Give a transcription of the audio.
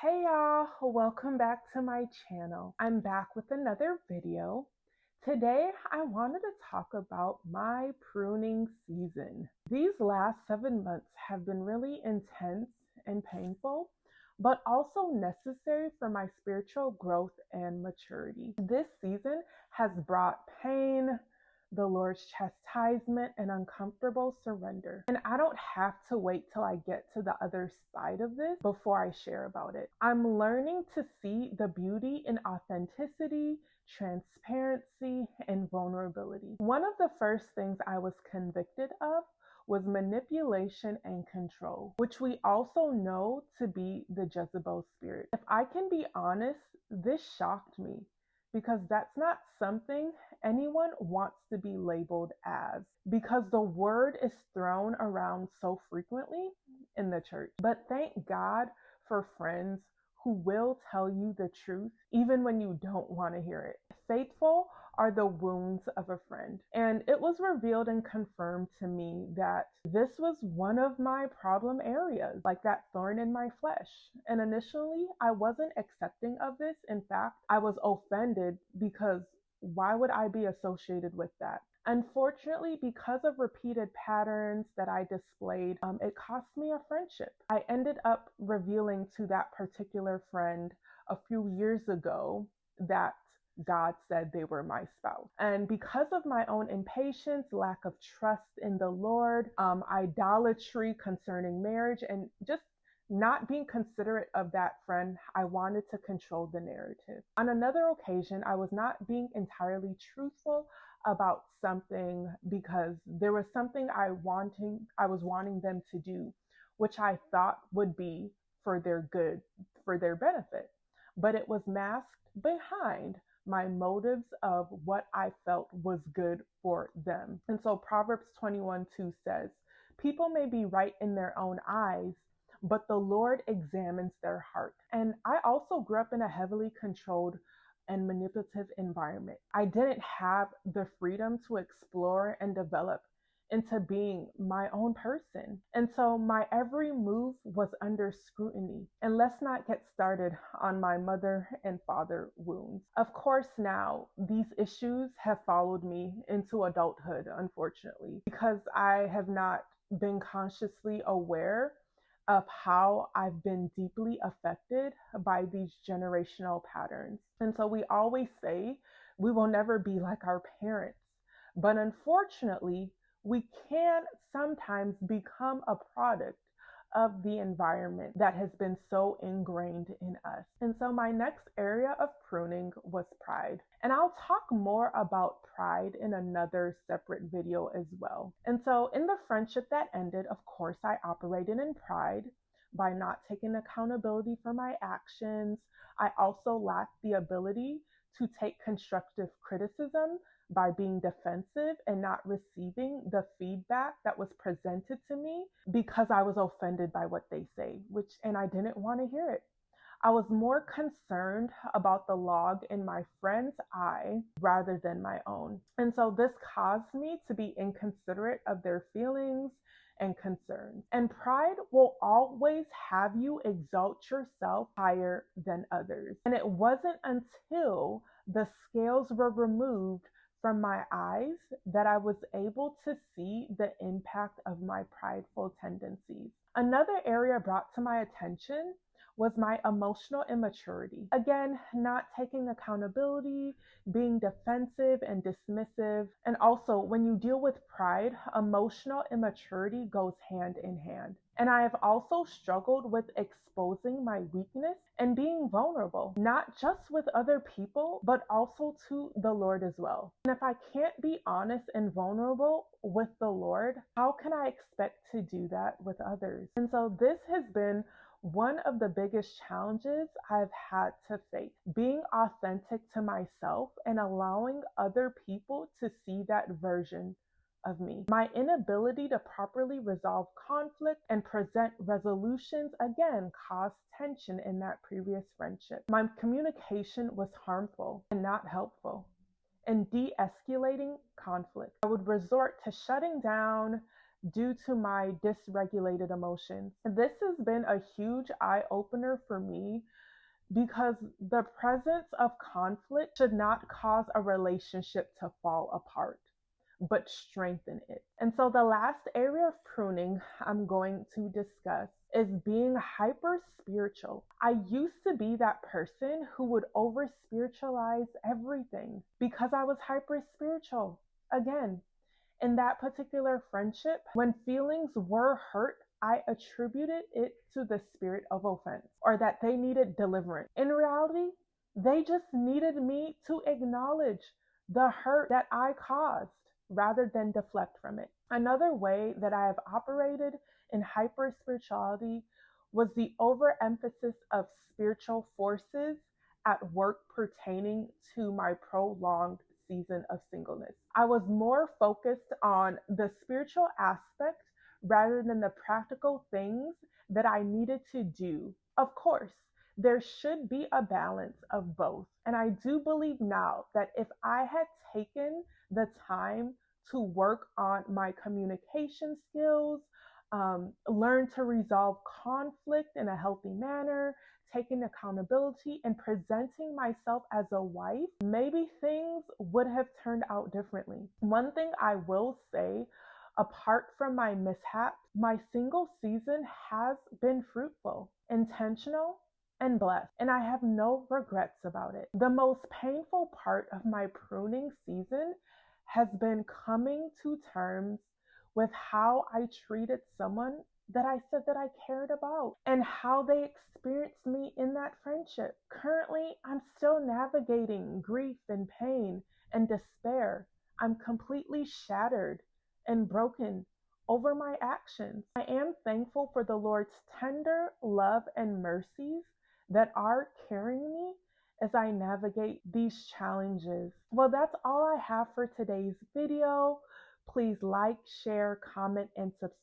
Hey y'all, welcome back to my channel. I'm back with another video. Today I wanted to talk about my pruning season. These last 7 months have been really intense and painful, but also necessary for my spiritual growth and maturity. This season has brought pain, the Lord's chastisement, and uncomfortable surrender. And I don't have to wait till I get to the other side of this before I share about it. I'm learning to see the beauty in authenticity, transparency, and vulnerability. One of the first things I was convicted of was manipulation and control, which we also know to be the Jezebel spirit. If I can be honest, this shocked me because that's not something anyone wants to be labeled as, because the word is thrown around so frequently in the church. But thank God for friends who will tell you the truth even when you don't want to hear it. Faithful are the wounds of a friend. And it was revealed and confirmed to me that this was one of my problem areas, like that thorn in my flesh. And initially, I wasn't accepting of this. In fact, I was offended because why would I be associated with that? Unfortunately, because of repeated patterns that I displayed, it cost me a friendship. I ended up revealing to that particular friend a few years ago that God said they were my spouse. And because of my own impatience, lack of trust in the Lord, idolatry concerning marriage, and just not being considerate of that friend, I wanted to control the narrative. On another occasion, I was not being entirely truthful about something because there was something I was wanting them to do, which I thought would be for their good, for their benefit. But it was masked behind my motives of what I felt was good for them. And so Proverbs 21:2 says, people may be right in their own eyes, but the Lord examines their heart. And I also grew up in a heavily controlled and manipulative environment. I didn't have the freedom to explore and develop into being my own person. And so my every move was under scrutiny. And let's not get started on my mother and father wounds. Of course, now these issues have followed me into adulthood, unfortunately, because I have not been consciously aware of how I've been deeply affected by these generational patterns. And so we always say we will never be like our parents, but unfortunately, we can sometimes become a product of the environment that has been so ingrained in us. And so my next area of pruning was pride. And I'll talk more about pride in another separate video as well. And so in the friendship that ended, of course, I operated in pride by not taking accountability for my actions. I also lacked the ability to take constructive criticism by being defensive and not receiving the feedback that was presented to me because I was offended by what they say, and I didn't want to hear it. I was more concerned about the log in my friend's eye rather than my own. And so this caused me to be inconsiderate of their feelings and concerns. And pride will always have you exalt yourself higher than others. And it wasn't until the scales were removed from my eyes that I was able to see the impact of my prideful tendencies. Another area brought to my attention was my emotional immaturity. Again, not taking accountability, being defensive and dismissive. And also, when you deal with pride, emotional immaturity goes hand in hand. And I have also struggled with exposing my weakness and being vulnerable, not just with other people, but also to the Lord as well. And if I can't be honest and vulnerable with the Lord, how can I expect to do that with others? And so this has been one of the biggest challenges I've had to face, being authentic to myself and allowing other people to see that version of me. My inability to properly resolve conflict and present resolutions again caused tension in that previous friendship. My communication was harmful and not helpful. In de-escalating conflict, I would resort to shutting down, due to my dysregulated emotions. This has been a huge eye opener for me because the presence of conflict should not cause a relationship to fall apart, but strengthen it. And so the last area of pruning I'm going to discuss is being hyper spiritual. I used to be that person who would over spiritualize everything because I was hyper spiritual. Again, in that particular friendship, when feelings were hurt, I attributed it to the spirit of offense or that they needed deliverance. In reality, they just needed me to acknowledge the hurt that I caused rather than deflect from it. Another way that I have operated in hyper spirituality was the overemphasis of spiritual forces at work pertaining to my prolonged season of singleness. I was more focused on the spiritual aspect rather than the practical things that I needed to do. Of course, there should be a balance of both. And I do believe now that if I had taken the time to work on my communication skills, learn to resolve conflict in a healthy manner, taking accountability and presenting myself as a wife, maybe things would have turned out differently. One thing I will say, apart from my mishaps, my single season has been fruitful, intentional, and blessed, and I have no regrets about it. The most painful part of my pruning season has been coming to terms with how I treated someone that I said that I cared about and how they experienced me in that friendship. Currently, I'm still navigating grief and pain and despair. I'm completely shattered and broken over my actions. I am thankful for the Lord's tender love and mercies that are carrying me as I navigate these challenges. Well, that's all I have for today's video. Please like, share, comment, and subscribe.